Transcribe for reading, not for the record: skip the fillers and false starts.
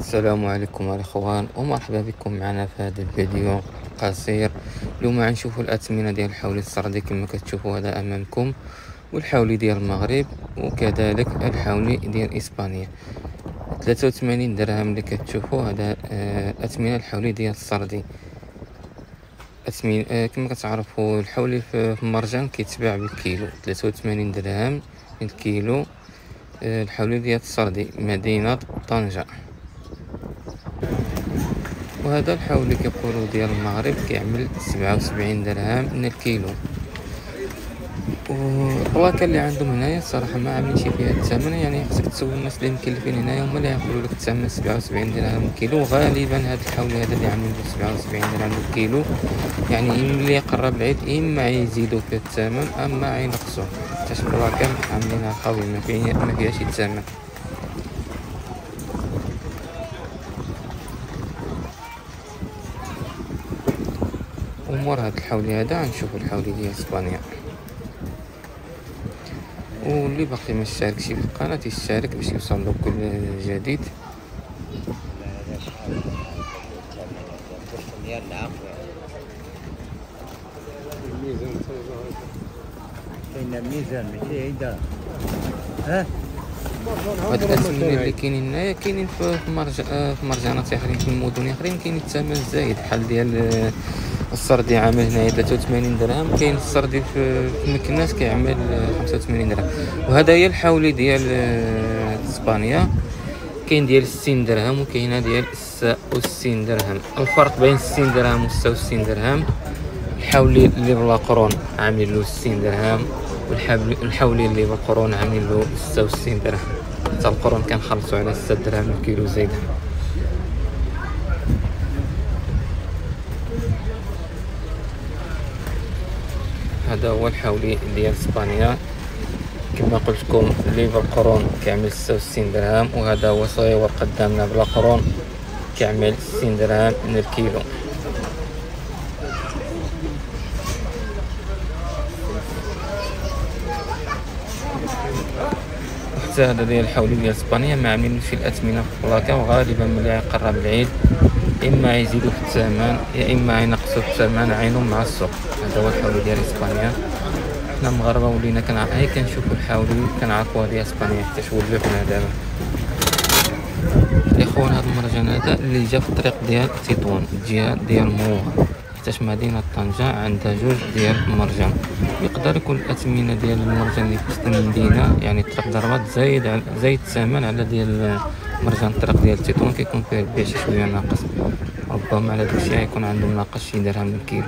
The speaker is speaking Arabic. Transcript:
السلام عليكم الاخوان ومرحبا بكم معنا في هذا الفيديو قصير. اليوم غنشوفوا الاثمنه ديال الحولي السردي كما كتشوفوا هذا امامكم، والحولي ديال المغرب وكذلك الحولي ديال اسبانيا. 83 درهم اللي كتشوفوا هذا اثمنه الحولي ديال السردي. كما كتعرفوا الحولي في المرجان كيتباع بالكيلو 83 درهم الكيلو. الحولي ديال السردي مدينه طنجة. وهذا الحولي كيقولوا ديال المغرب كيعمل 77 درهم من الكيلو. والبلاكه اللي عندهم هنايا الصراحه ما عاملينش فيها الثمن، يعني خصك تسول الناس اللي مكلفين هنايا هما اللي يقولوا لك الثمن 77 درهم الكيلو. غالبا هذا الحولي هذا اللي عاملين 77 درهم الكيلو، يعني ملي يقرب العيد اما يزيدوا في الثمن اما ينقصوا، حتى البلاكه عاملينها قوي ما فيهاش الثمن. ومور هذا الحولي هذا غنشوفوا الحولي ديال اسبانيا. واللي باقي ما اشتركش في القناه يشترك باش يوصل كل جديد. هاد الاسمنه اللي كاينين هنايا كاينين في مرجانات اخرين في المدن اخرين كاين الثمن زايد، بحال ديال السردي عامل هنايا 83 درهم، كاين السردي في مكناس كيعمل 85 درهم. وهذا هي الحولي ديال اسبانيا، كاين ديال 60 درهم وكاينه ديال 66 درهم. الفرق بين 60 درهم و 66 درهم الحولي اللي بلا قرون عامل له 60 درهم، والحولي اللي بالقرون عامل له 66 درهم. حتى القرون كنخلصوا على 6 درهم الكيلو زايده. هذا هو الحولي ديال اسبانيا كما قلت لكم، اللي بالقرون كيعمل 66 درهم، وهذا هو صغيور قدامنا بلا قرون كيعمل 60 درهم من الكيلو. حتى هذا ديال الحولي ديال اسبانيا ما عاملين في الاثمنه في البلاكه، وغالبا ملي يقرب العيد اما يزيدوا في الثمن يا اما ينقصوا في الثمن عينهم مع السوق. هذا هو الحولي ديال اسبانيا. حنا مغاربه ولينا كنشوفوا الحولي كنعرفوا هذه اسبانيا حتى ولفنا دابا. الاخوان هذا المرجان هذا اللي جا في الطريق ديال تطوان الجهه ديال مروه، حيت مدينه طنجة عندها جوج ديال المرجان. يقدر يكون الاثمنه ديال المرجان اللي في وسط المدينه يعني طريق ضربات زايد الثمن على ديال مرجان الطريق ديال تطوان كيكون فيه البيع شويه ناقص، ربما على داكشي غيكون عندهم ناقص شي درهم من الكيلو.